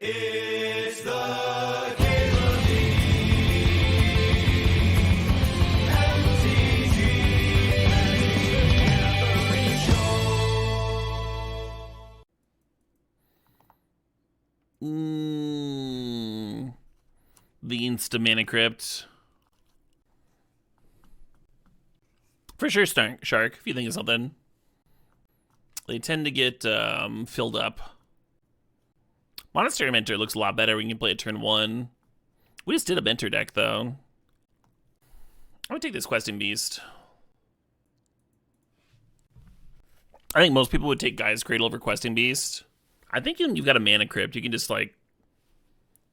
It's the Caleb MTGO Show. The Insta Mana Crypt. For sure, Shark, if you think of something. They tend to get filled up. Monastery Mentor looks a lot better when you can play a turn 1. We just did a Mentor deck, though. I'm going to take this Questing Beast. I think most people would take Gaia's Cradle over Questing Beast. I think you've got a Mana Crypt. You can just, like,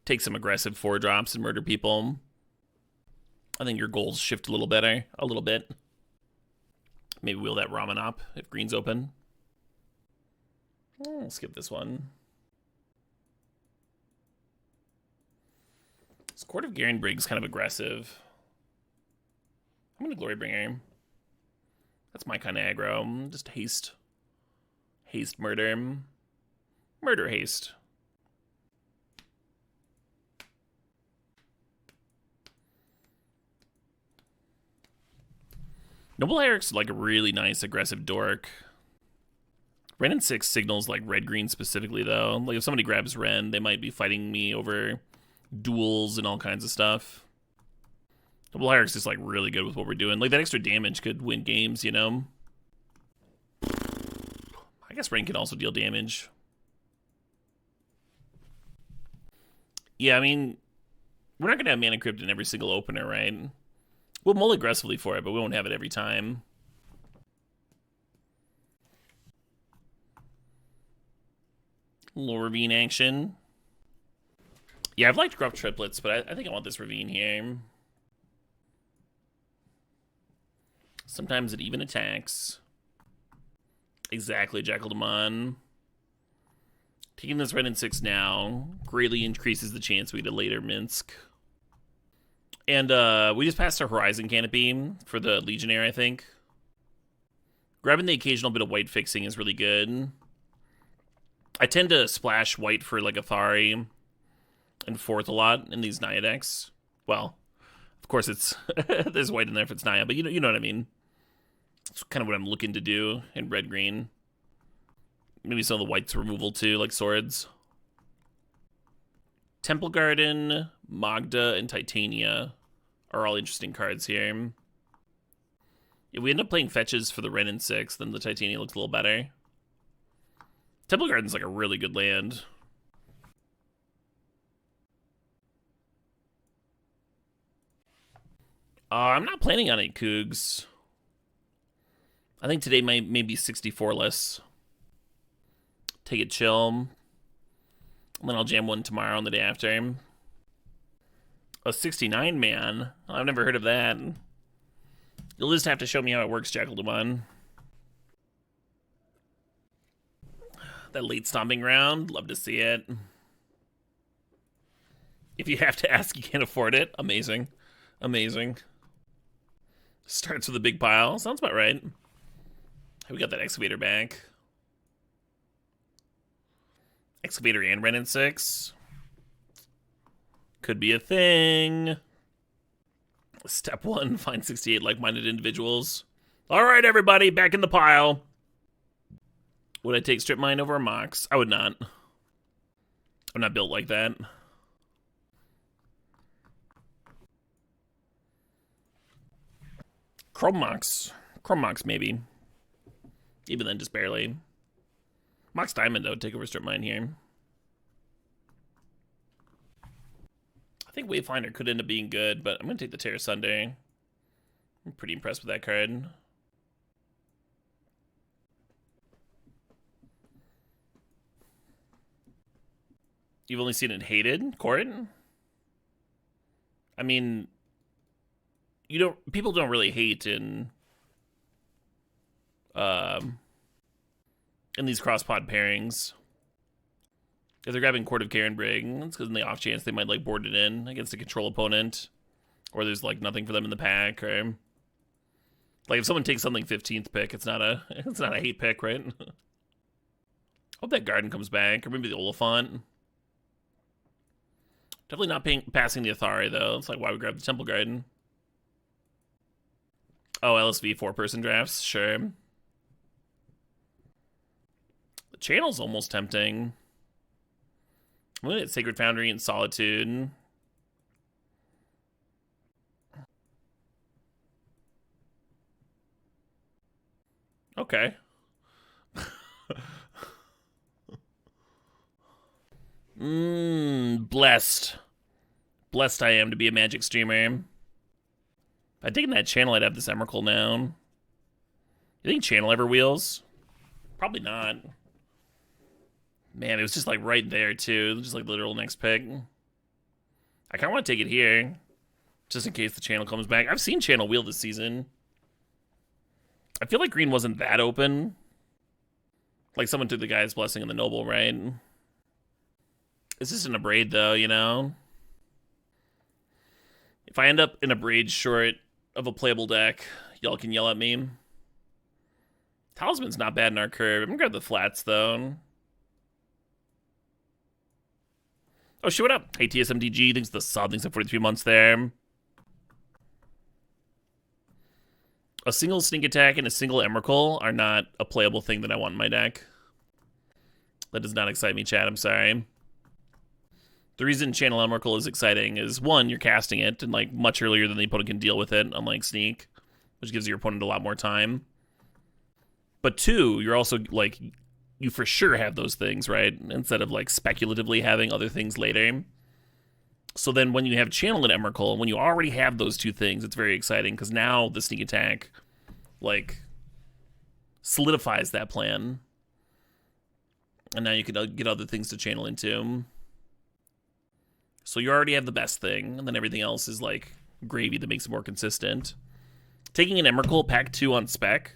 take some aggressive 4-drops and murder people. I think your goals shift a little better. A little bit. Maybe wheel that Ramen up if green's open. I'll skip this one. This Court of Garenbrig's kind of aggressive. I'm going to Glorybringer. That's my kind of aggro. Just haste. Haste, murder. Murder, haste. Noble Hierarch's like a really nice aggressive dork. Ren and 6 signals like red-green specifically, though. Like, if somebody grabs Ren, they might be fighting me over duels and all kinds of stuff. Noble Hierarch's just, like, really good with what we're doing. Like, that extra damage could win games, you know? I guess Ren can also deal damage. Yeah, I mean, we're not going to have Mana Crypt in every single opener, right? We'll mull aggressively for it, but we won't have it every time. Little Ravine action. Yeah, I've liked Gruff Triplets, but I think I want this Ravine here. Sometimes it even attacks. Exactly, Jackal Demon. Taking this red and 6 now greatly increases the chance we get a later Minsk. And we just passed our Horizon Canopy for the Legionnaire, I think. Grabbing the occasional bit of white fixing is really good. I tend to splash white for like Athari and 4th a lot in these Naya decks. Well, of course it's there's white in there if it's Naya, but you know what I mean. It's kind of what I'm looking to do in red-green. Maybe some of the whites removal too, like swords. Temple Garden, Magda, and Titania are all interesting cards here. If we end up playing fetches for the Ren and 6, then the Titania looks a little better. Temple Garden's like a really good land. I'm not planning on 8 Cougs. I think today may be 64-less. Take it chill. And then I'll jam one tomorrow and the day after. A 69 man? I've never heard of that. You'll just have to show me how it works, Jackal Demon. That late stomping round, love to see it. If you have to ask, you can't afford it. Amazing. Amazing. Starts with a big pile. Sounds about right. We got that Excavator back. Excavator and Ren and 6. Could be a thing. Step 1, find 68 like-minded individuals. All right, everybody, back in the pile. Would I take Strip Mine over a Mox? I would not. I'm not built like that. Chrome Mox. Chrome Mox, maybe. Even then, just barely. Mox Diamond, though, take over Strip Mine here. I think Wayfinder could end up being good, but I'm going to take the Terror Sunday. I'm pretty impressed with that card. You've only seen it hated, Court? I mean, people don't really hate in these cross-pod pairings. If they're grabbing Court of Garenbrig, it's because in the off chance they might like board it in against a control opponent, or there's like nothing for them in the pack, or like if someone takes something 15th pick, it's not a hate pick, right? Hope that Garden comes back, or maybe the Oliphant. Definitely not passing the Athari, though. It's like, why we grab the Temple Garden. Oh, LSV 4-person drafts? Sure. The channel's almost tempting. I'm gonna hit Sacred Foundry and Solitude. Okay. Blessed. Blessed I am to be a Magic streamer. If I'd taken that channel, I'd have this Emrakul now. You think channel ever wheels? Probably not. Man, it was just like right there too. Just like literal next pick. I kind of want to take it here. Just in case the channel comes back. I've seen channel wheel this season. I feel like green wasn't that open. Like someone took the guy's blessing and the noble, right? It's just an abrade though, you know? If I end up in a braid short of a playable deck, y'all can yell at me. Talisman's not bad in our curve. I'm gonna grab the flats though. Oh shit, what up? Hey TSMDG, thanks for the sub, thanks for 43 months there. A single sneak attack and a single Emrakul are not a playable thing that I want in my deck. That does not excite me, chat, I'm sorry. The reason Channel Emrakul is exciting is, one, you're casting it, and like much earlier than the opponent can deal with it, unlike Sneak, which gives your opponent a lot more time. But two, you're also like, you for sure have those things, right? Instead of like speculatively having other things later. So then when you have Channel and Emrakul, when you already have those two things, it's very exciting, because now the Sneak attack, like, solidifies that plan. And now you can get other things to channel into. So you already have the best thing, and then everything else is like gravy that makes it more consistent. Taking an Emrakul pack 2 on spec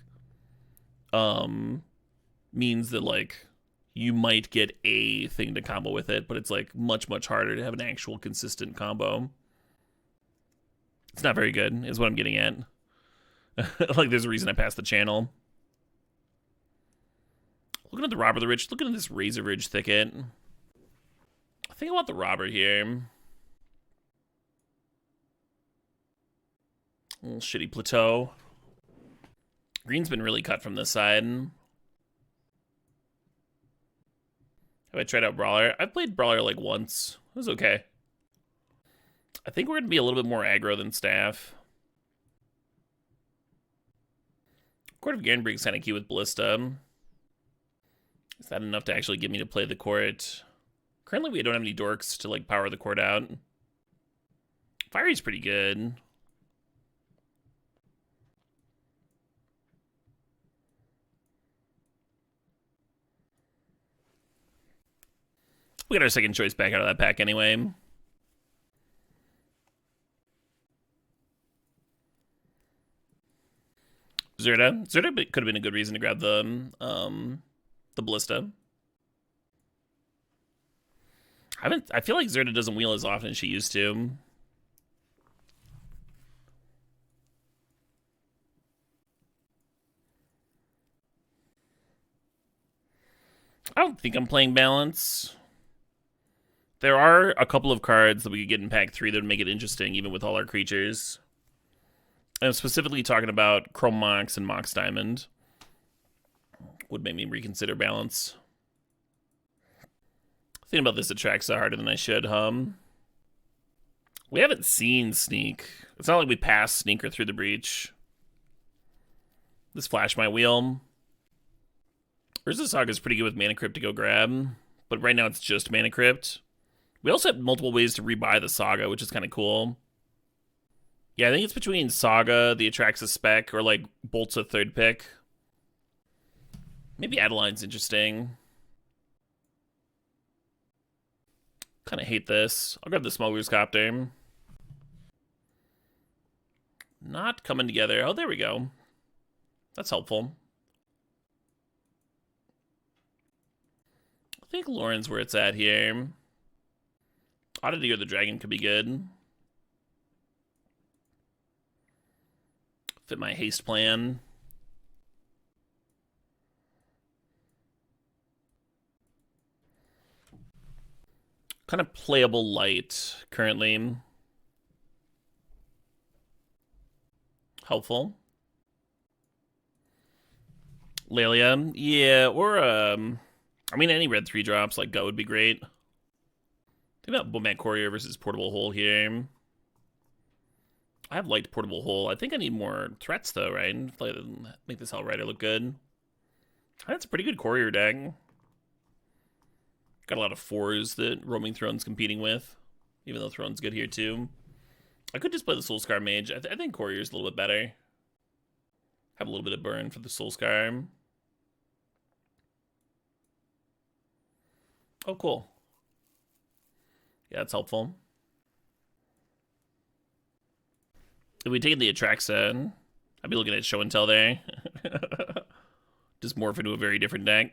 means that like you might get a thing to combo with it, but it's like much, much harder to have an actual consistent combo. It's not very good, is what I'm getting at. Like there's a reason I passed the channel. Looking at the Robber the Rich, looking at this Razor Ridge Thicket. I think I want the Robber here. A little shitty plateau. Green's been really cut from this side. Have I tried out Brawler? I've played Brawler like once. It was okay. I think we're going to be a little bit more aggro than Staff. Court of Garenbrig's kind of key with Ballista. Is that enough to actually get me to play the court? Currently, we don't have any dorks to like power the court out. Fiery's pretty good. We got our second choice back out of that pack anyway. Zerda. Zerda could have been a good reason to grab the Ballista. I feel like Zerda doesn't wheel as often as she used to. I don't think I'm playing balance. There are a couple of cards that we could get in pack 3 that would make it interesting, even with all our creatures. I'm specifically talking about Chrome Mox and Mox Diamond. Would make me reconsider balance. Thinking about this Atraxa harder than I should, We haven't seen Sneak. It's not like we passed Sneak or Through the Breach. This Flash my wheel. Urza Saga is pretty good with Mana Crypt to go grab, but right now it's just Mana Crypt. We also have multiple ways to rebuy the Saga, which is kind of cool. Yeah, I think it's between Saga, the Atraxa spec, or like Bolt's a third pick. Maybe Adeline's interesting. Kind of hate this. I'll grab the Smuggler's Copter. Not coming together. Oh, there we go. That's helpful. I think Lauren's where it's at here. Oddity or the Dragon could be good. Fit my haste plan. Kind of playable light currently. Helpful. Lelia, yeah, or I mean any red 3-drops like Gut would be great. Think about Bowman Courier versus Portable Hole here. I have liked Portable Hole. I think I need more threats though, right? Make this Hellrider look good. That's a pretty good Courier deck. Got a lot of 4s that Roaming Throne's competing with, even though Throne's good here too. I could just play the Soulscar Mage. I think Courier's a little bit better. Have a little bit of burn for the Soulscar. Oh, cool. Yeah, that's helpful. If we take the Atraxa, I'd be looking at Show and Tell there. Just morph into a very different deck.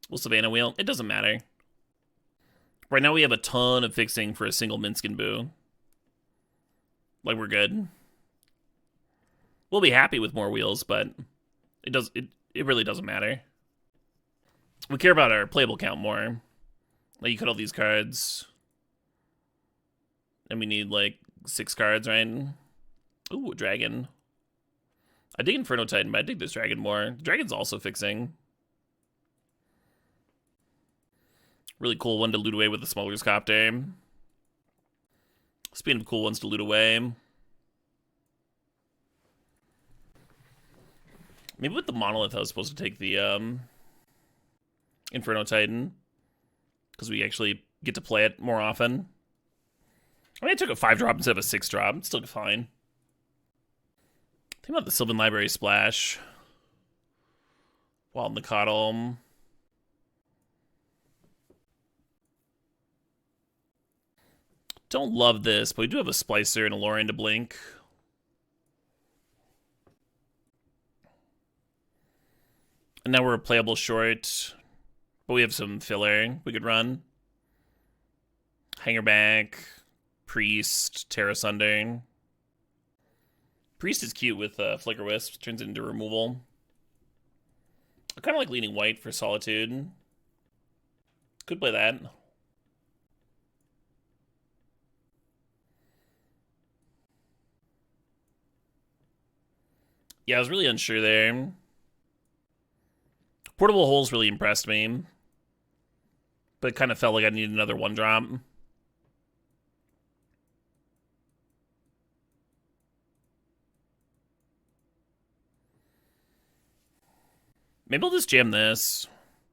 Will Savannah wheel? It doesn't matter. Right now we have a ton of fixing for a single Minskin Boo. Like, we're good. We'll be happy with more wheels, but it really doesn't matter. We care about our playable count more. Like, you cut all these cards. And we need, like, 6 cards, right? Ooh, a dragon. I dig Inferno Titan, but I dig this dragon more. The dragon's also fixing. Really cool one to loot away with the Smuggler's Copter. Speaking of cool ones to loot away. Maybe with the Monolith I was supposed to take the Inferno Titan. Because we actually get to play it more often. I mean, I took a 5-drop instead of a 6-drop. It's still fine. Think about the Sylvan Library Splash. Wild Nicodle. Don't love this, but we do have a Splicer and a Lorien to blink. And now we're a playable short, but we have some filler we could run. Hangerback, Priest, Terra Sunder. Priest is cute with Flicker Wisp, turns it into removal. I kind of like leaning white for Solitude. Could play that. Yeah, I was really unsure there. Portable Holes really impressed me. But it kind of felt like I needed another 1-drop. Maybe I'll just jam this.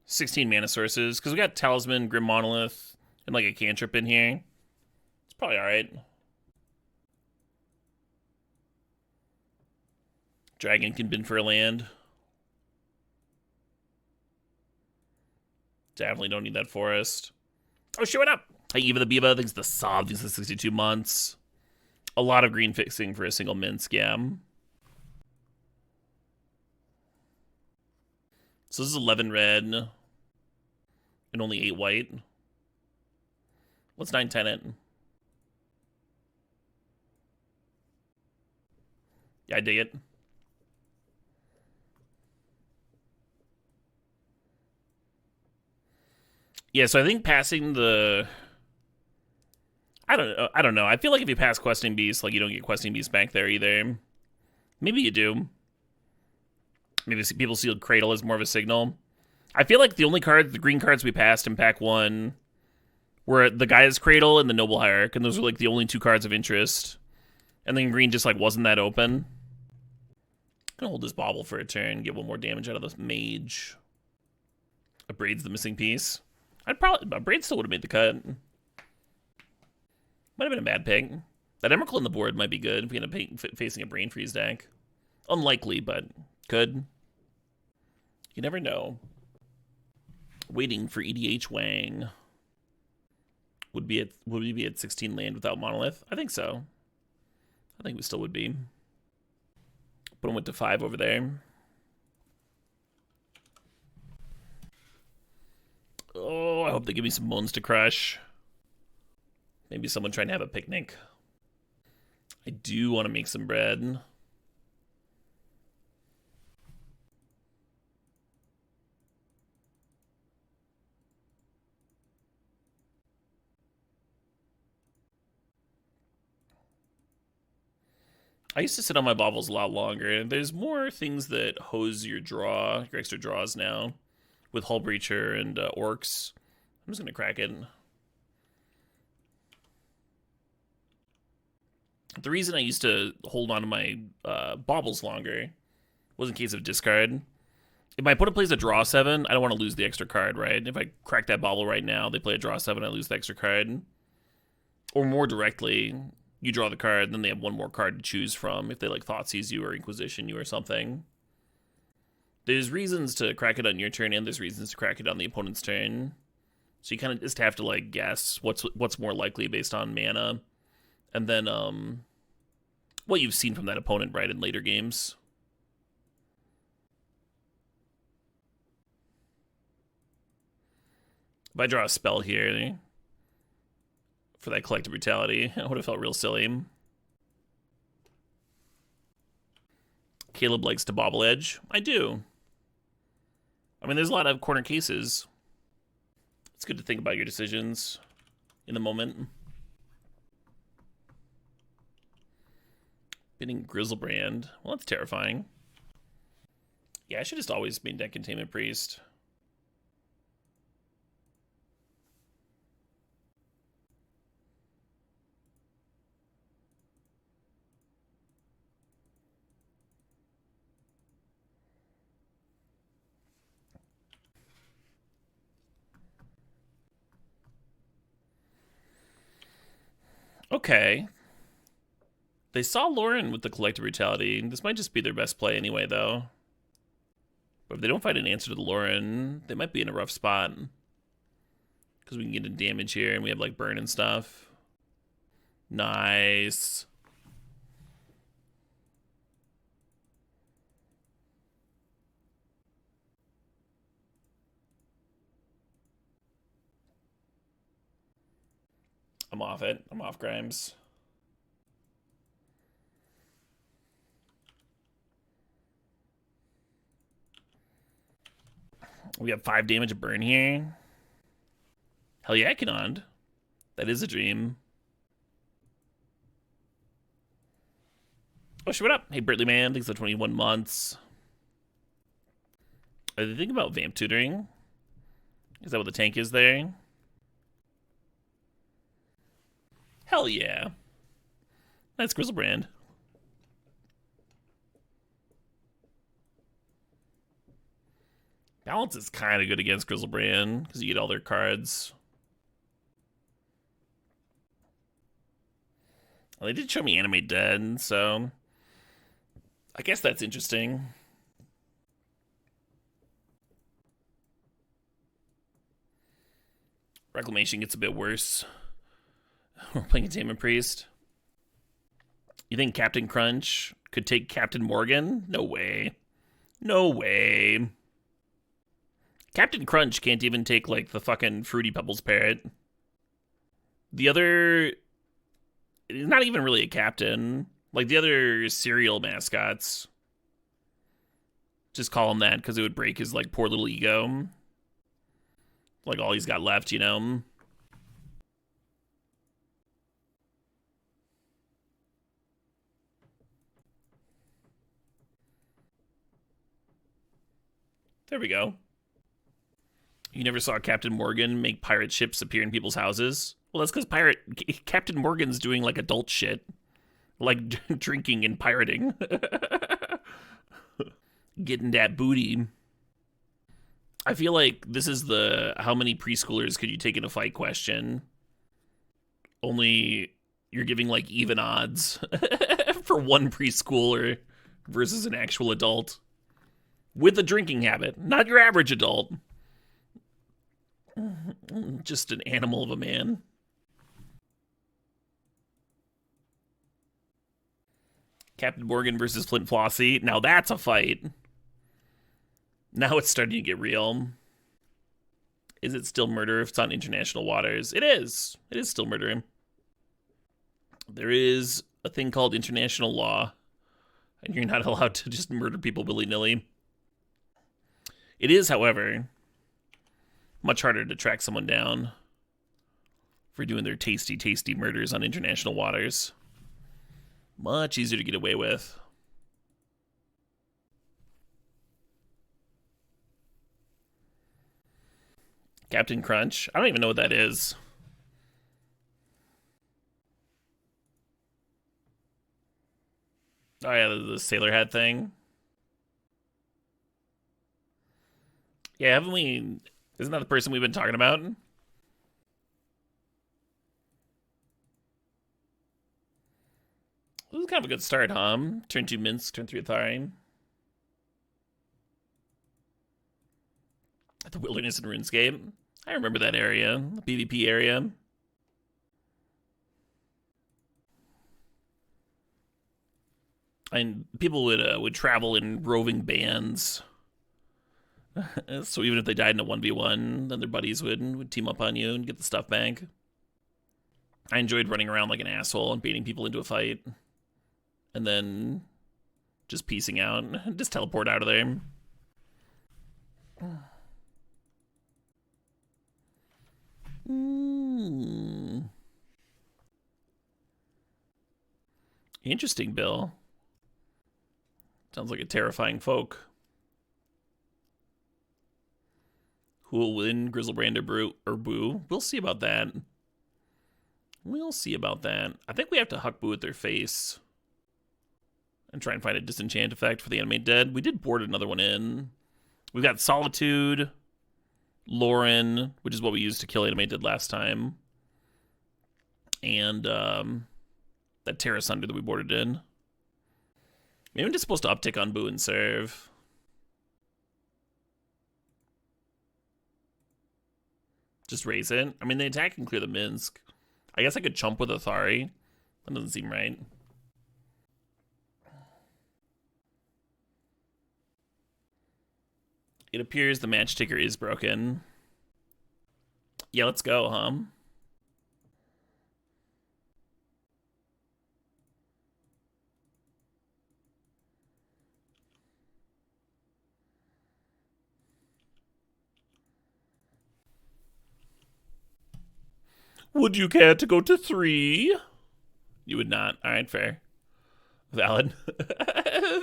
16 mana sources. Because we got Talisman, Grim Monolith, and like a cantrip in here. It's probably alright. Dragon can bin for a land. Definitely don't need that forest. Oh, show it up! Hey, Eva the Biba, thanks to the Sob, thanks to 62 months. A lot of green fixing for a single Minsk, yeah. So this is 11 red. And only 8 white. What's 9 tenant? Yeah, I dig it. Yeah, so I think passing the... I don't know. I feel like if you pass Questing Beast, like, you don't get Questing Beast back there either. Maybe you do. Maybe people see Cradle as more of a signal. I feel like the only cards, the green cards we passed in pack 1 were the Gaia's Cradle and the Noble Hierarch, and those were, like, the only 2 cards of interest. And then green just, like, wasn't that open. I'm gonna hold this Bauble for a turn, get 1 more damage out of this Mage. Abraid's the missing piece. Braid still would have made the cut. Might have been a bad pick. That Emrakul on the board might be good if we end up facing a Brain Freeze deck. Unlikely, but could. You never know. Waiting for EDH Wang. Would we be at 16 land without Monolith? I think so. I think we still would be. Put him went to 5 over there. Oh, I hope they give me some bones to crush. Maybe someone trying to have a picnic. I do want to make some bread. I used to sit on my baubles a lot longer. There's more things that hose your draw, your extra draws now, with Hull Breacher and Orcs. I'm just gonna crack it. The reason I used to hold on to my baubles longer was in case of discard. If my opponent plays a draw 7, I don't want to lose the extra card, right? If I crack that bauble right now, they play a draw 7, I lose the extra card. Or more directly, you draw the card, then they have one more card to choose from if they like Thoughtseize you or Inquisition you or something. There's reasons to crack it on your turn, and there's reasons to crack it on the opponent's turn. So you kind of just have to like guess what's more likely based on mana, and then what you've seen from that opponent, right, in later games. If I draw a spell here for that Collective Brutality, I would have felt real silly. Caleb likes to bobble edge. I do. I mean, there's a lot of corner cases. It's good to think about your decisions in the moment. Bidding Grizzlebrand. Well, that's terrifying. Yeah, I should just always main deck Containment Priest. Okay. They saw Lauren with the Collective Brutality. This might just be their best play anyway, though. But if they don't find an answer to the Lauren, they might be in a rough spot. Because we can get in damage here, and we have, like, burn and stuff. Nice. I'm off it. I'm off Grimes. We have 5 damage of burn here. Hell yeah, Canond. That is a dream. Oh, shit, what up? Hey, Bertley Man. Thanks for 21 months. Are they thinking about Vamp Tutoring? Is that what the tank is there? Hell yeah. That's Grizzlebrand. Balance is kind of good against Grizzlebrand because you get all their cards. Well, they did show me Animate Dead, so I guess that's interesting. Reclamation gets a bit worse. We're playing Containment Priest. You think Captain Crunch could take Captain Morgan? No way. No way. Captain Crunch can't even take, like, the fucking Fruity Pebbles parrot. The other... He's not even really a captain. Like, the other cereal mascots. Just call him that, because it would break his, like, poor little ego. Like, all he's got left, you know? There we go. You never saw Captain Morgan make pirate ships appear in people's houses? Well, that's because Captain Morgan's doing, like, adult shit. Like, drinking and pirating. Getting that booty. I feel like this is the how many preschoolers could you take in a fight question. Only you're giving, like, even odds for one preschooler versus an actual adult. With a drinking habit. Not your average adult. Just an animal of a man. Captain Morgan versus Flint Flossie. Now that's a fight. Now it's starting to get real. Is it still murder if it's on international waters? It is. It is still murdering. There is a thing called international law, and you're not allowed to just murder people willy-nilly. It is, however, much harder to track someone down for doing their tasty, tasty murders on international waters. Much easier to get away with. Captain Crunch. I don't even know what that is. Oh yeah, the sailor hat thing. Yeah, haven't we? Isn't that the person we've been talking about? This is kind of a good start, huh? Turn 2 Minsk, turn 3 Athari. At the Wilderness in RuneScape. I remember that area, the PvP area. And people would travel in roving bands. So even if they died in a 1v1, then their buddies would team up on you and get the stuff back. I enjoyed running around like an asshole and baiting people into a fight. And then just piecing out, just teleport out of there. Interesting, Bill. Sounds like a terrifying folk. Who will win, Grizzlebrand or Boo? We'll see about that. We'll see about that. I think we have to Huck Boo at their face. And try and find a disenchant effect for the Animate Dead. We did board another one in. We've got Solitude, Lauren, which is what we used to kill Animate Dead last time. And that Terra Sunder that we boarded in. Maybe I'm just supposed to uptick on Boo and serve. Just raise it. I mean, the attack can clear the Minsk. I guess I could chump with Athari. That doesn't seem right. It appears the match ticker is broken. Yeah, let's go, huh? Would you care to go to 3? You would not. All right, fair. Valid.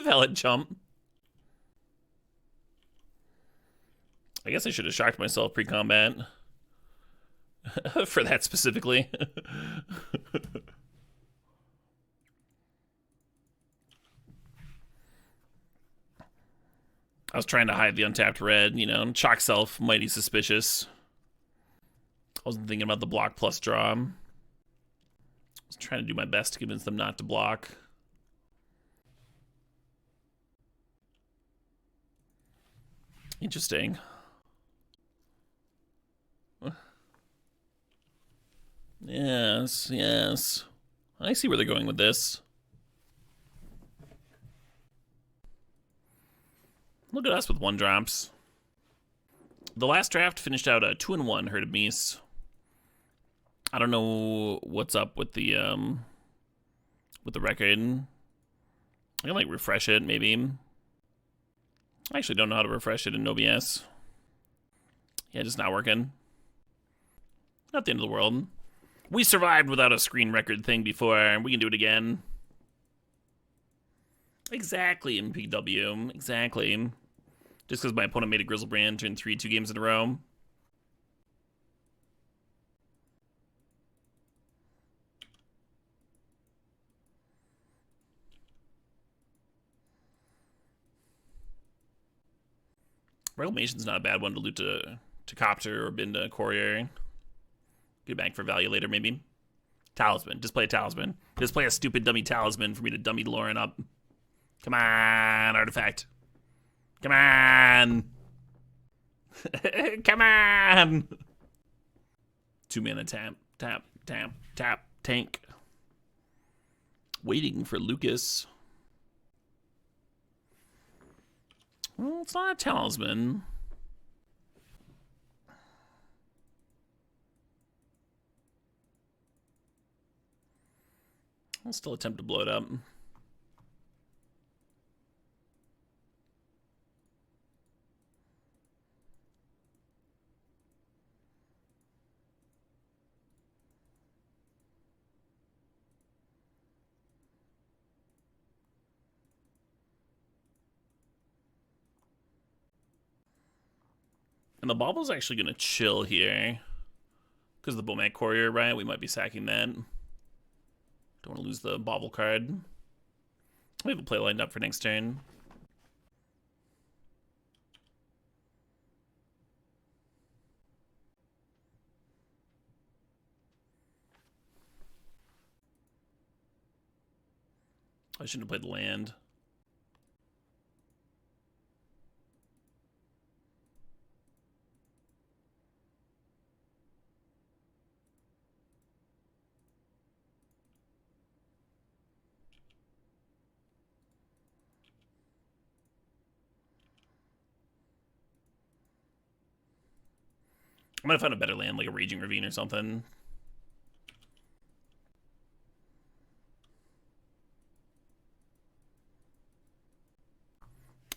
Valid chump. I guess I should have shocked myself pre-combat. For that specifically. I was trying to hide the untapped red, you know, chalk self, mighty suspicious. I wasn't thinking about the block plus draw. I was trying to do my best to convince them not to block. Interesting. Yes, yes. I see where they're going with this. Look at us with 1-drops. The last draft finished out a 2-1 Herd of Meese. I don't know what's up with the record. I can like refresh it, maybe. I actually don't know how to refresh it in OBS. Yeah, just not working. Not the end of the world. We survived without a screen record thing before, and we can do it again. Exactly, MPW. Exactly. Just because my opponent made a Grizzlebrand turn 3 2 games in a row. Reclamation's not a bad one to loot to Copter or bin to Courier. Get it back for value later, maybe. Talisman. Just play a Talisman. Just play a stupid dummy Talisman for me to dummy Lauren up. Come on, Artifact. Come on. Come on. 2-mana tap, tap, tap, tap, tank. Waiting for Lucas. Well, it's not a Talisman. I'll still attempt to blow it up. And the Bobble's actually going to chill here. Because of the Bomat Courier, right? We might be sacking that. Don't want to lose the Bobble card. We have a play lined up for next turn. I shouldn't have played the land. I might have found a better land, like a Raging Ravine or something.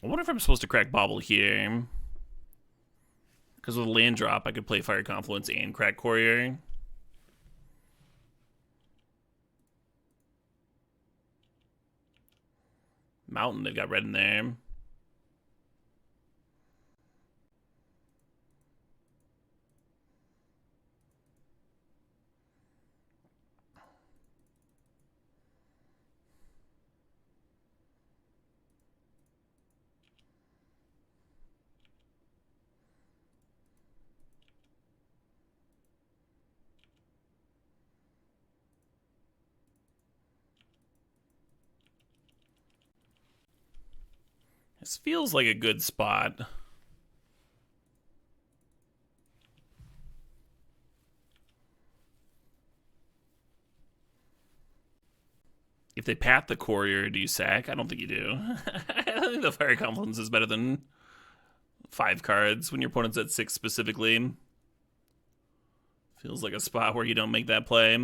I wonder if I'm supposed to crack Bobble here. Because with a land drop, I could play Fire Confluence and crack Courier. Mountain, they've got red in there. This feels like a good spot. If they pat the Courier, do you sack? I don't think you do. I think the Fire Confluence is better than 5 cards when your opponent's at 6 specifically. Feels like a spot where you don't make that play.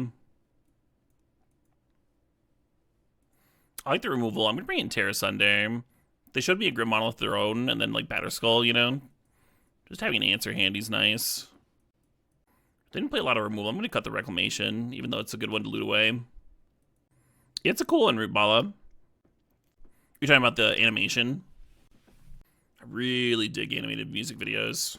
I like the removal. I'm going to bring in Terra Sunday. They should be a Grim Monolith of their own, and then like Batterskull, you know? Just having an answer handy's nice. They didn't play a lot of removal. I'm going to cut the Reclamation, even though it's a good one to loot away. It's a cool one, Root Bala. You're talking about the animation? I really dig animated music videos.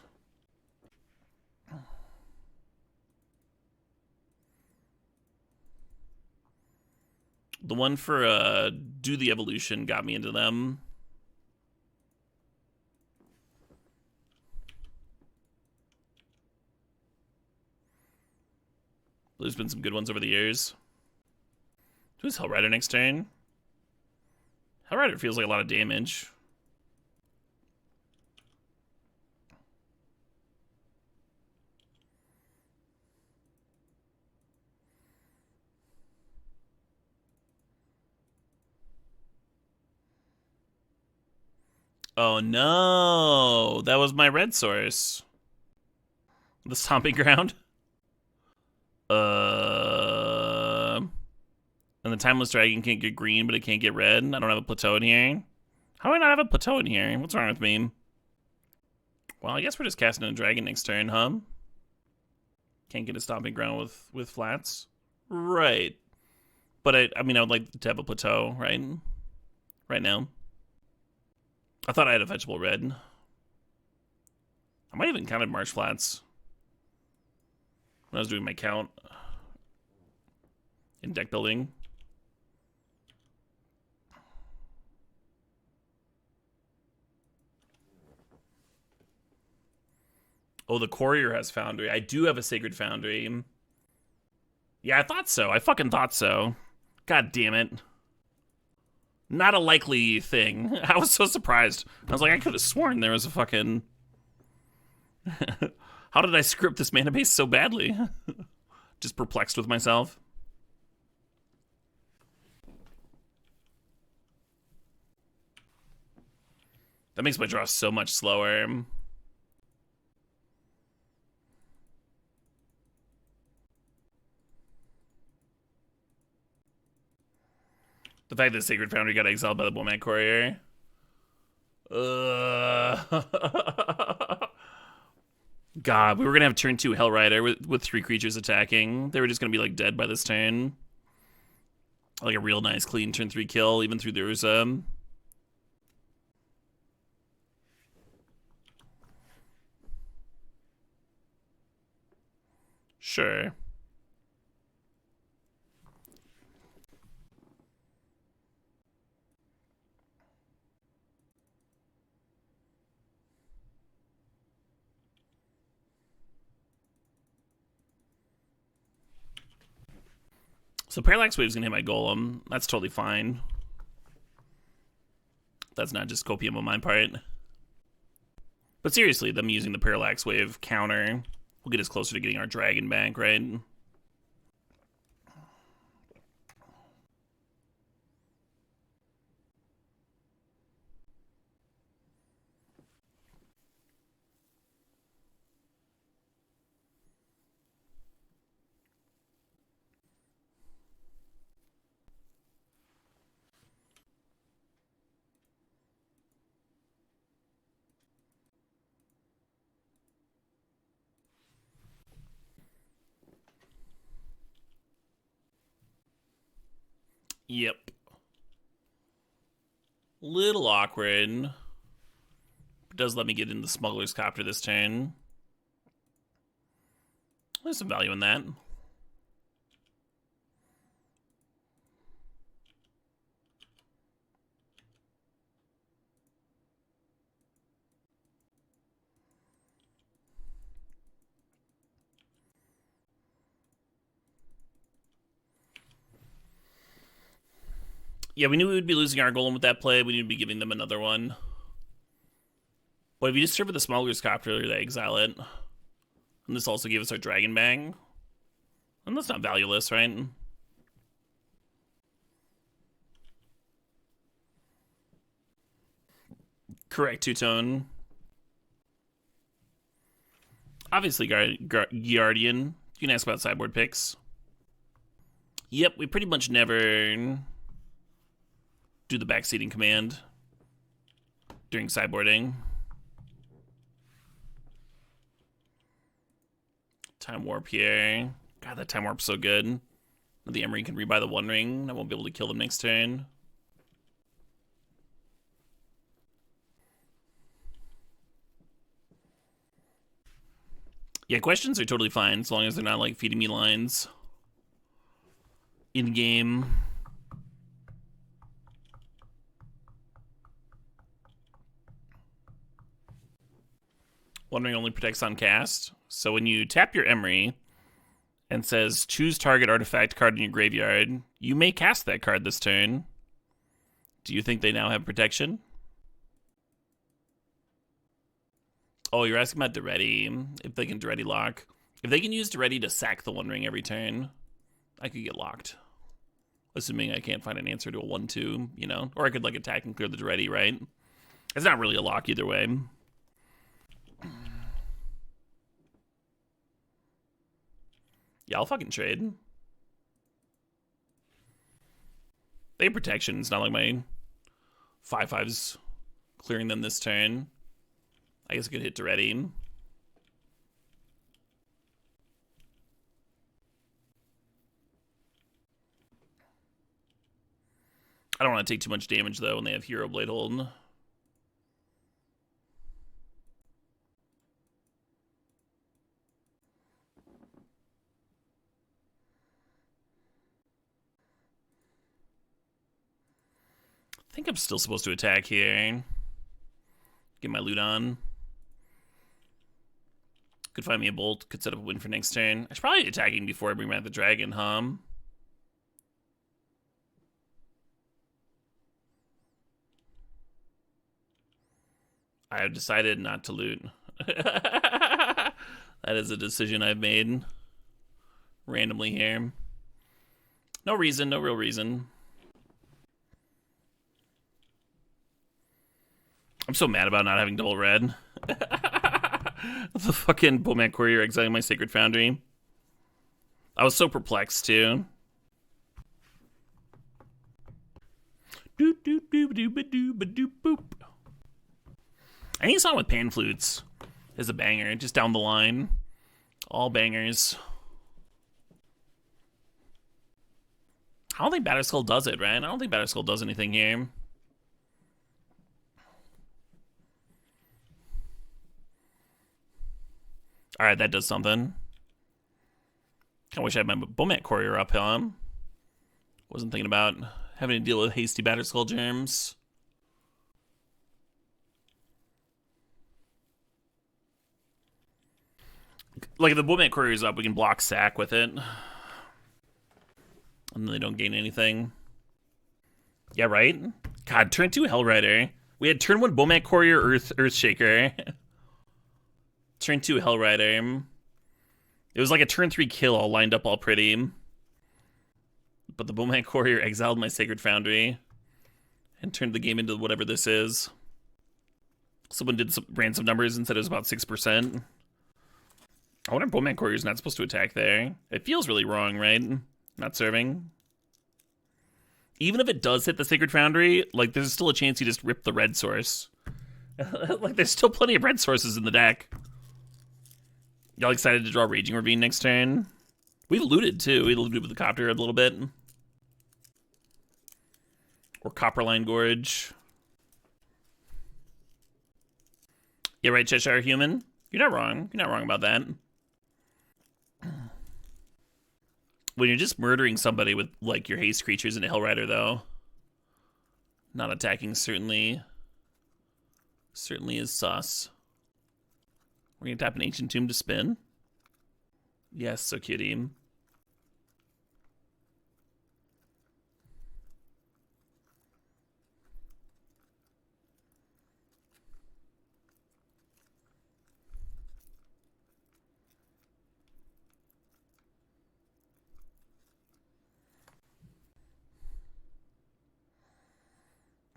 The one for Do the Evolution got me into them. There's been some good ones over the years. Who's Hellrider next turn? Hellrider feels like a lot of damage. Oh no, that was my red source. The Stomping Ground. And the Timeless Dragon can't get green, but it can't get red. I don't have a plateau in here. How do I not have a plateau in here? What's wrong with me? Well, I guess we're just casting a dragon next turn, huh? Can't get a Stomping Ground with flats. Right. But I mean, I would like to have a plateau, right? Right now. I thought I had a fetchable red. I might even counted Marsh Flats when I was doing my count in deck building. Oh, the Courier has Foundry. I do have a Sacred Foundry. Yeah, I thought so. I fucking thought so. God damn it. Not a likely thing. I was so surprised. I was like, I could have sworn there was a fucking... How did I script this mana base so badly? Just perplexed with myself. That makes my draw so much slower. The fact that Sacred Foundry got exiled by the Bomat Courier. God, we were going to have turn 2 Hellrider with 3 creatures attacking. They were just going to be like dead by this turn. Like a real nice clean turn 3 kill, even through the Urza. Sure. So Parallax Wave's gonna hit my Golem. That's totally fine. That's not just copium on my part. But seriously, them using the Parallax Wave counter will get us closer to getting our Dragon back, right? Yep. Little awkward. It does let me get into the Smuggler's Copter this turn. There's some value in that. Yeah, we knew we would be losing our Golem with that play. We need to be giving them another one. But if you just serve with the Smuggler's Copter, they exile it. And this also gave us our Dragon Bang. And that's not valueless, right? Correct, two-tone. Obviously, Guardian. You can ask about sideboard picks. Yep, we pretty much never do the backseating command during sideboarding. Time Warp here. God, that Time Warp's so good. The Emery can rebuy the One Ring. I won't be able to kill them next turn. Yeah, questions are totally fine as long as they're not like feeding me lines in game. One Ring only protects on cast. So when you tap your Emery and says choose target artifact card in your graveyard, you may cast that card this turn. Do you think they now have protection? Oh, you're asking about Duretti. If they can Duretti lock. If they can use Duretti to sack the One Ring every turn, I could get locked. Assuming I can't find an answer to a 1-2, you know? Or I could like attack and clear the Duretti, right? It's not really a lock either way. Yeah, I'll fucking trade. They have protection. It's not like my 5/5's clearing them this turn. I guess I could hit Duretti. I don't want to take too much damage, though, when they have Hero Blade Hold. I think I'm still supposed to attack here. Get my loot on. Could find me a bolt. Could set up a win for next turn. I should probably be attacking before I bring back the dragon, huh? I have decided not to loot. That is a decision I've made randomly here. No reason, no real reason. I'm so mad about not having double red. The fucking Bowman Courier exiling my Sacred Foundry. I was so perplexed, too. Any song with pan flutes is a banger, just down the line. All bangers. I don't think Batterskull does it, right? I don't think Batterskull does anything here. Alright, that does something. I wish I had my Bomat Courier up, huh? Wasn't thinking about having to deal with hasty Batterskull germs. Like, if the Bomat Courier's up, we can block sack with it. And then they don't gain anything. Yeah, right? God, turn 2 Hellrider. We had turn 1 Bomat Courier, Earthshaker. Turn 2 Hellrider. It was like a turn 3 kill all lined up all pretty. But the Bomat Courier exiled my Sacred Foundry and turned the game into whatever this is. Someone ran some numbers and said it was about 6%. I wonder if Bomat Courier's not supposed to attack there. It feels really wrong, right? Not serving. Even if it does hit the Sacred Foundry, like, there's still a chance you just rip the red source. Like, there's still plenty of red sources in the deck. Y'all excited to draw Raging Ravine next turn? We looted, too. We looted with the Copter a little bit. Or Copperline Gorge. Yeah, right, Cheshire Human? You're not wrong. You're not wrong about that. When you're just murdering somebody with, like, your haste creatures into Hellrider, though, not attacking certainly is sus. We're gonna tap an Ancient Tomb to spin. Yes, so cutie.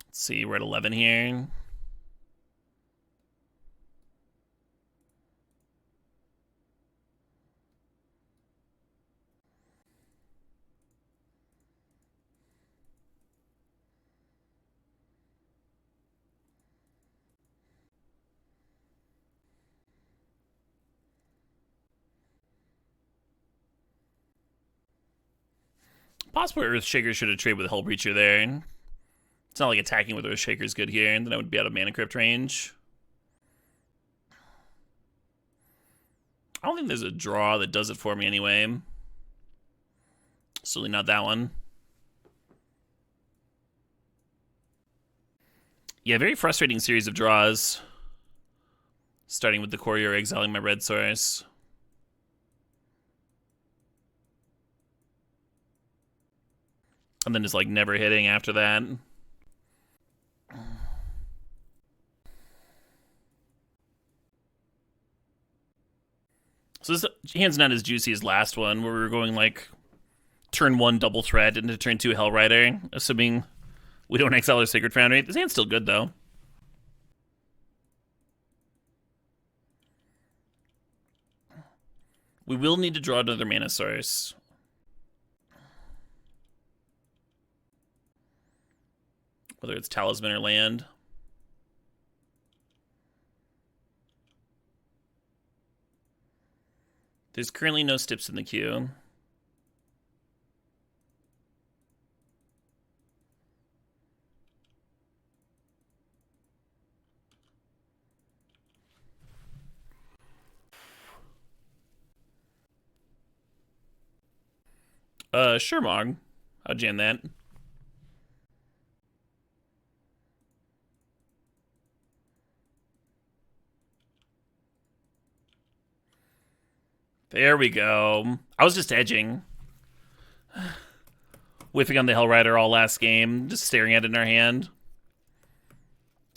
Let's see, we're at 11 here. Possibly Earthshaker should have traded with Hellbreacher there. It's not like attacking with Earthshaker is good here, and then I would be out of Mana Crypt range. I don't think there's a draw that does it for me anyway. Certainly not that one. Yeah, very frustrating series of draws. Starting with the Courier exiling my red source. And then just, like, never hitting after that. So this hand's not as juicy as last one, where we were going, like, turn 1 double threat into turn 2 Hellrider, assuming we don't exile our Sacred Foundry. This hand's still good, though. We will need to draw another mana source. Whether it's Talisman or land. There's currently no Stips in the queue. Sure, Mog. I'll jam that. There we go. I was just edging. Whiffing on the Hellrider all last game. Just staring at it in our hand.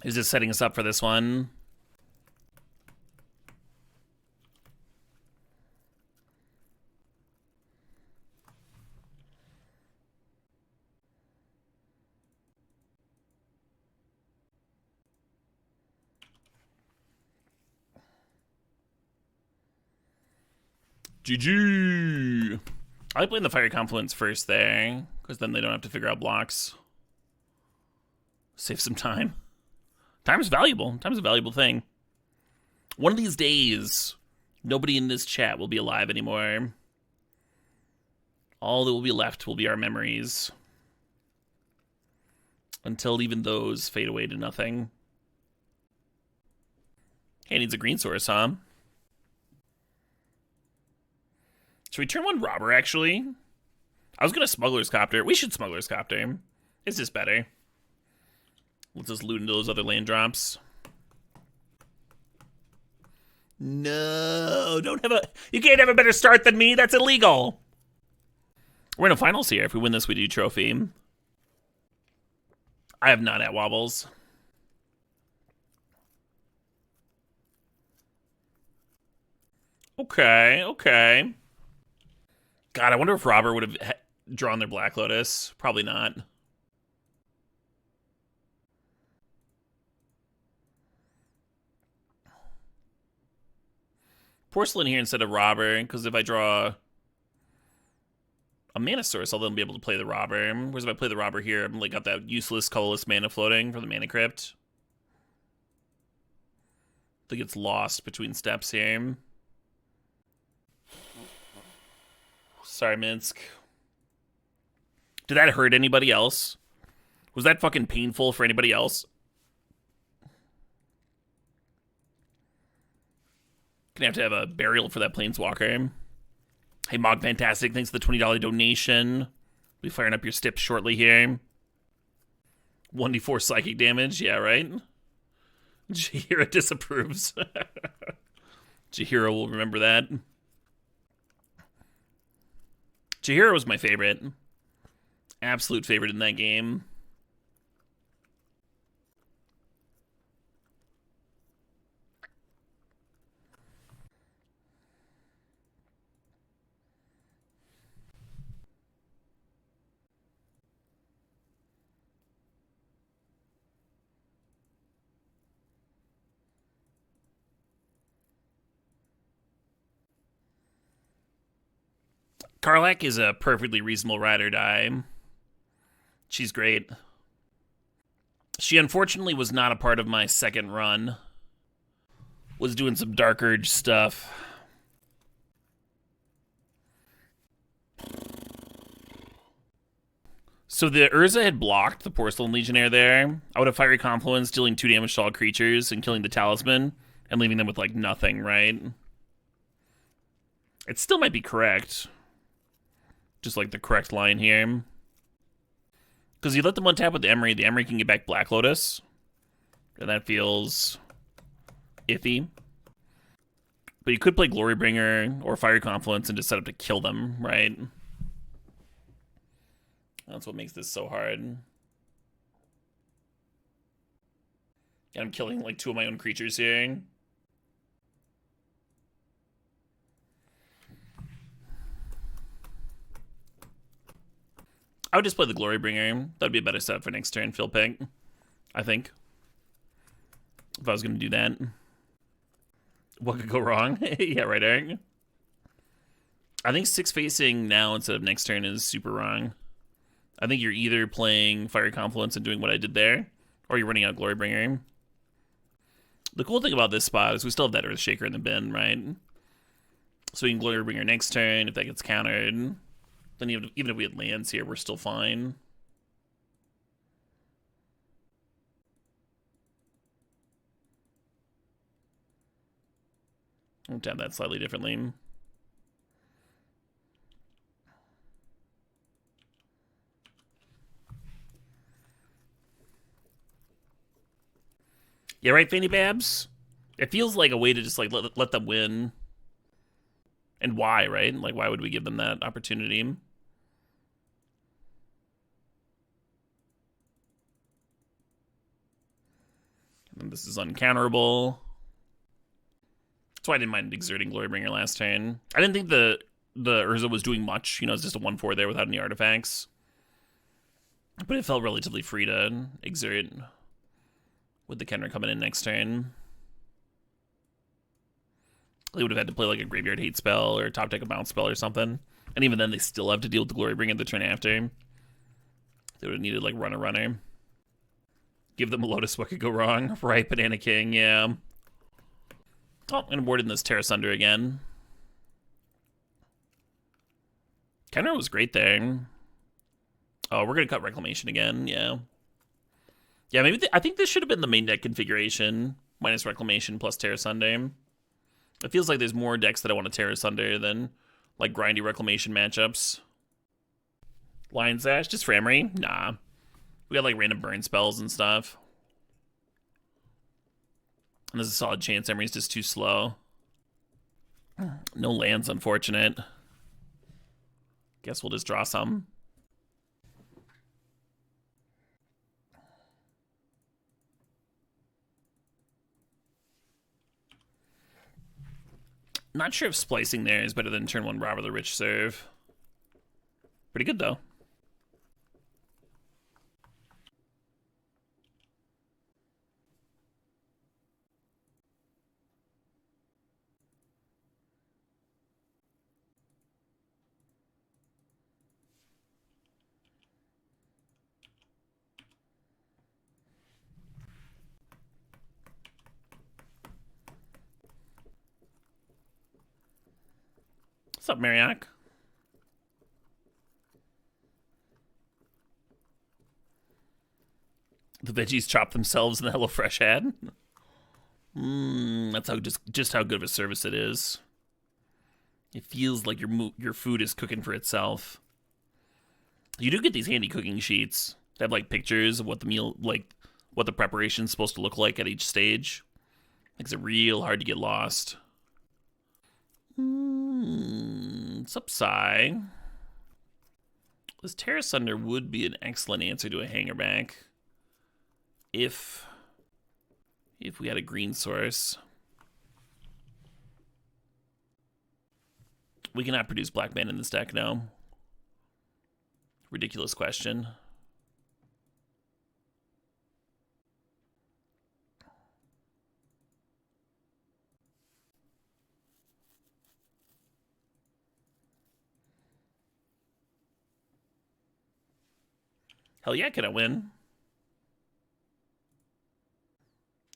He's just setting us up for this one. GG. I like playing the Fire Confluence first there, because then they don't have to figure out blocks. Save some time. Time's valuable. Time's a valuable thing. One of these days, nobody in this chat will be alive anymore. All that will be left will be our memories. Until even those fade away to nothing. Hey, it needs a green source, huh? Should we turn one Robber, actually? I was going to Smuggler's Copter. We should Smuggler's Copter. It's just better. Let's just loot into those other land drops. No, you can't have a better start than me. That's illegal. We're in a finals here. If we win this, we do trophy. I have not at wobbles. Okay. God, I wonder if Robber would have drawn their Black Lotus. Probably not. Porcelain here instead of Robber, because if I draw a mana source, I'll then be able to play the Robber. Whereas if I play the Robber here, I'm like got that useless colorless mana floating for the Mana Crypt. I think it's lost between steps here. Sorry, Minsk. Did that hurt anybody else? Was that fucking painful for anybody else? Gonna have to have a burial for that Planeswalker. Hey, Mog Fantastic, thanks for the $20 donation. Be firing up your stips shortly here. 1d4 psychic damage, yeah, right? Jahira disapproves. Jahira will remember that. Jahira was my favorite. Absolute favorite in that game. Karlak is a perfectly reasonable ride or die. She's great. She unfortunately was not a part of my second run. Was doing some Dark Urge stuff. So the Urza had blocked the Porcelain Legionnaire there. I would have Fiery Confluence, dealing 2 damage to all creatures and killing the Talisman and leaving them with like nothing, right? It still might be correct. Just like the correct line here. Because you let them untap with the Emery can get back Black Lotus. And that feels iffy. But you could play Glorybringer or Fiery Confluence and just set up to kill them, right? That's what makes this so hard. And I'm killing like 2 of my own creatures here. I would just play the Glorybringer. That'd be a better setup for next turn, Phil Pick. I think. If I was going to do that. What could go wrong? Yeah, right, Eric? I think 6 facing now instead of next turn is super wrong. I think you're either playing Fiery Confluence and doing what I did there, or you're running out Glorybringer. The cool thing about this spot is we still have that Earthshaker in the bin, right? So we can Glorybringer next turn if that gets countered. Then even if we had lands here, we're still fine. I'll tap that slightly differently. Yeah, right, Fanny Babs? It feels like a way to just like let them win. And why, right? Like, why would we give them that opportunity? And this is uncounterable. That's why I didn't mind exerting Glorybringer last turn. I didn't think the Urza was doing much. You know, it's just a 1/4 there without any artifacts. But it felt relatively free to exert with the Kenner coming in next turn. They would have had to play like a Graveyard Hate spell or top deck a bounce spell or something. And even then, they still have to deal with the Glorybringer the turn after. They would have needed like runner. Give them a Lotus, what could go wrong? Right, Banana King, yeah. Oh, I'm gonna board in this Terra Sunder again. Kenner was great there. Oh, we're gonna cut Reclamation again, yeah. Yeah, maybe I think this should have been the main deck configuration. Minus Reclamation plus Terra Sunder. It feels like there's more decks that I want to Terra Sunder than like grindy reclamation matchups. Lion's Ash, just for Emery? Nah. We got like random burn spells and stuff. And there's a solid chance Emery's just too slow. No lands, unfortunate. Guess we'll just draw some. Not sure if splicing there is better than turn 1 Robber the Rich serve. Pretty good, though. What's up, Mariak? The veggies chop themselves in the HelloFresh ad. That's how just how good of a service it is. It feels like your food is cooking for itself. You do get these handy cooking sheets that have like pictures of what the meal, like what the preparation's supposed to look like at each stage. Makes it real hard to get lost. What's up, Psy? This Terra Sunder would be an excellent answer to a hangerback if we had a green source. We cannot produce Black Man in this deck, no. Ridiculous question. Hell yeah, can I win?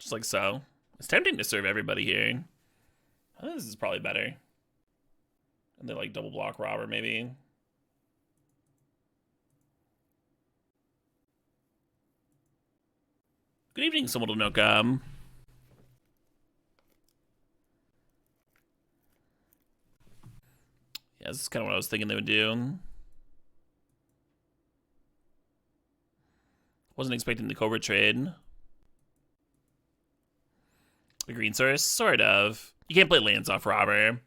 Just like so. It's tempting to serve everybody here. I think this is probably better. And they like double block Robber, maybe. Good evening, Simultanoka. Yeah, this is kind of what I was thinking they would do. Wasn't expecting the Cobra trade. The green source? Sort of. You can't play lands off Robber.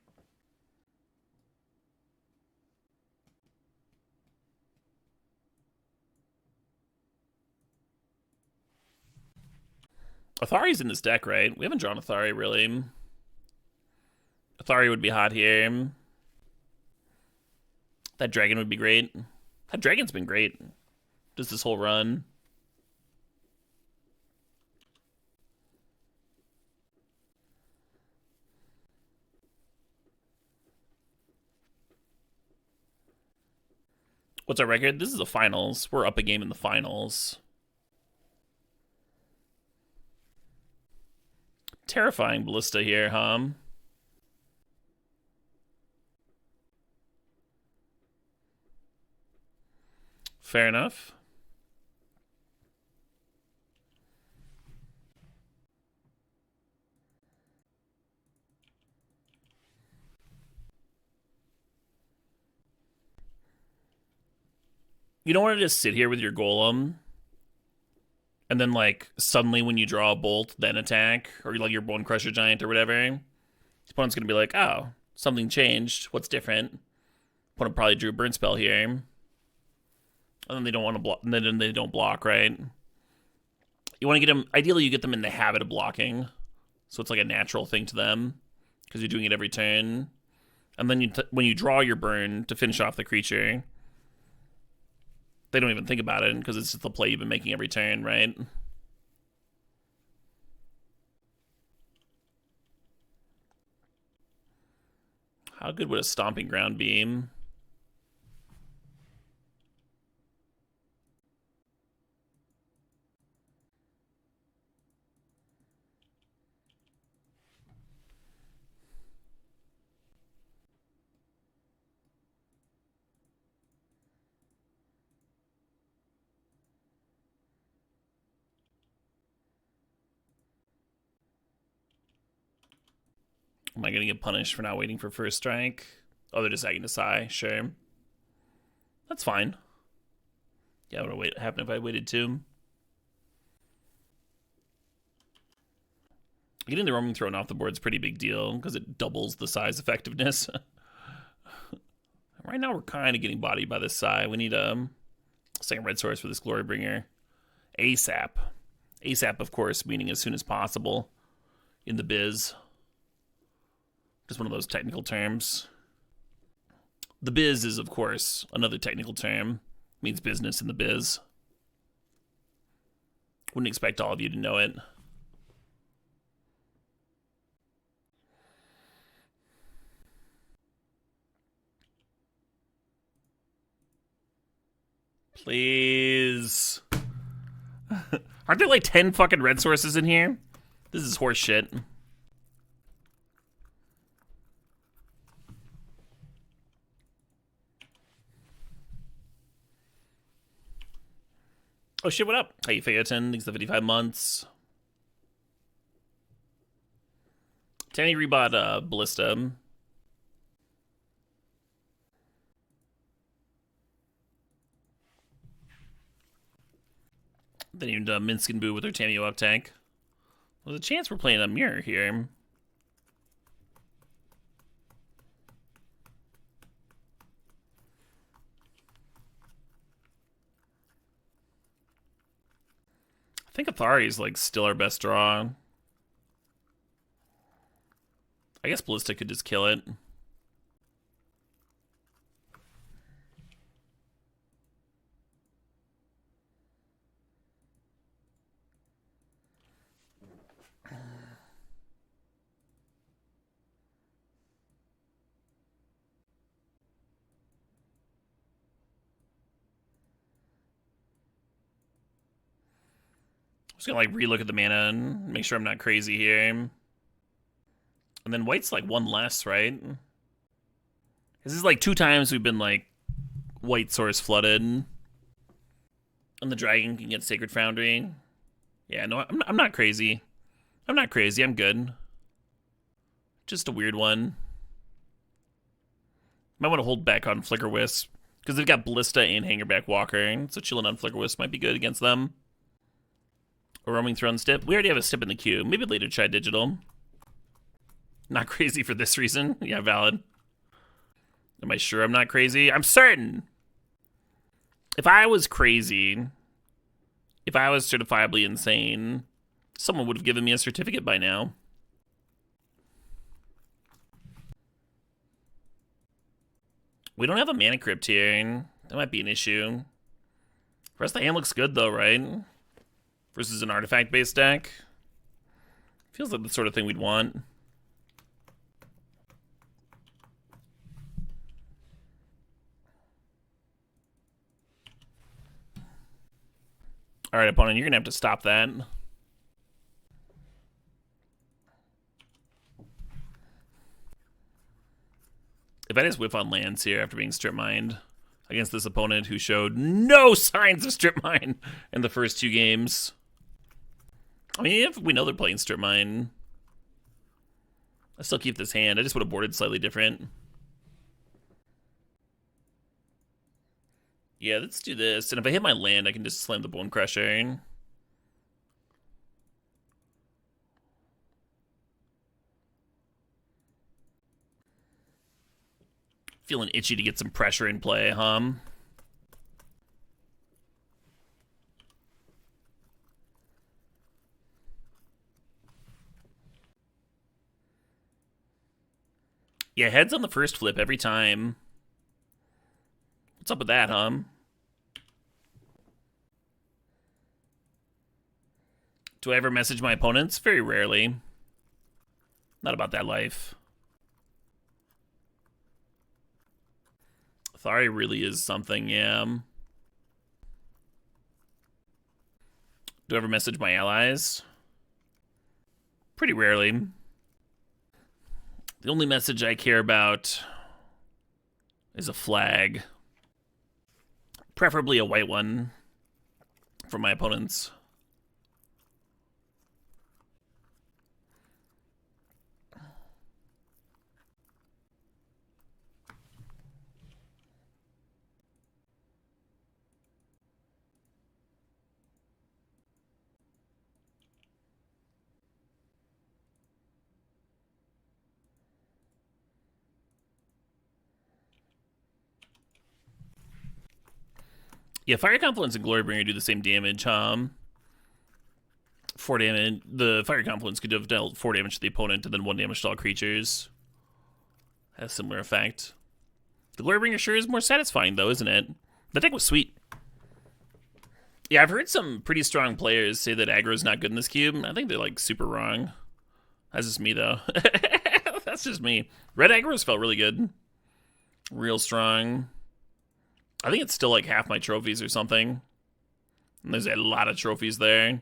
Athari's in this deck, right? We haven't drawn Athari, really. Athari would be hot here. That dragon would be great. That dragon's been great. Just this whole run. What's our record? This is the finals. We're up a game in the finals. Terrifying Ballista here, huh? Fair enough. You don't want to just sit here with your golem and then like suddenly when you draw a bolt then attack, or like your Bone Crusher Giant or whatever. The opponent's gonna be like, oh, something changed. What's different? Opponent probably drew a burn spell here. And then they don't want to block, and then they don't block, right? You want to get them, ideally you get them in the habit of blocking. So it's like a natural thing to them because you're doing it every turn. And then when you draw your burn to finish off the creature, they don't even think about it because it's just the play you've been making every turn, right? How good would a Stomping Ground be? Am I going to get punished for not waiting for first strike? Oh, they're deciding to sigh. Sure. That's fine. Yeah, what would happen if I waited too? Getting the roaming thrown off the board is a pretty big deal because it doubles the size effectiveness. Right now, we're kind of getting bodied by this Sai. We need a second red source for this Glorybringer. ASAP. ASAP, of course, meaning as soon as possible in the biz. Just one of those technical terms. The biz is, of course, another technical term. It means business in the biz. Wouldn't expect all of you to know it. Please. Aren't there like 10 fucking red sources in here? This is horse shit. Oh shit, what up? How you Phaeton? Thanks for 55 months. Tanny rebought Ballista. Then even Minsk and Boo with their Tamio up tank. There's a chance we're playing a mirror here. I think Athari is like still our best draw. I guess Ballista could just kill it. Just gonna like relook at the mana and make sure I'm not crazy here. And then white's like one less, right? This is like 2 times we've been like white source flooded. And the dragon can get Sacred Foundry. Yeah, no, I'm not crazy. I'm not crazy, I'm good. Just a weird one. Might want to hold back on Flicker Wisp. Because they've got Ballista and Hangerback Walker. So chilling on Flicker Wisp might be good against them. A Roaming Throne Stip. We already have a Stip in the queue. Maybe later try Digital. Not crazy for this reason. Yeah, valid. Am I sure I'm not crazy? I'm certain. If I was crazy, if I was certifiably insane, someone would have given me a certificate by now. We don't have a Mana Crypt here. That might be an issue. The rest of the hand looks good though, right? Versus an artifact-based deck. Feels like the sort of thing we'd want. Alright, opponent, you're gonna have to stop that. If I just whiff on lands here after being strip mined against this opponent who showed no signs of strip mine in the first 2 games. I mean, if we know they're playing strip mine, I still keep this hand. I just would have boarded slightly different. Yeah, let's do this. And if I hit my land, I can just slam the Bone Crusher. Feeling itchy to get some pressure in play, huh? Yeah, heads on the first flip every time. What's up with that, huh? Do I ever message my opponents? Very rarely. Not about that life. Thari really is something, yeah. Do I ever message my allies? Pretty rarely. The only message I care about is a flag. Preferably a white one for my opponents. Yeah, Fire Confluence and Glorybringer do the same damage, 4 damage. The Fire Confluence could have dealt 4 damage to the opponent and then 1 damage to all creatures. Has a similar effect. The Glorybringer sure is more satisfying, though, isn't it? The deck was sweet. Yeah, I've heard some pretty strong players say that aggro is not good in this cube. I think they're, like, super wrong. That's just me, though. That's just me. Red aggro's felt really good. Real strong. I think it's still, like, half my trophies or something. And there's a lot of trophies there.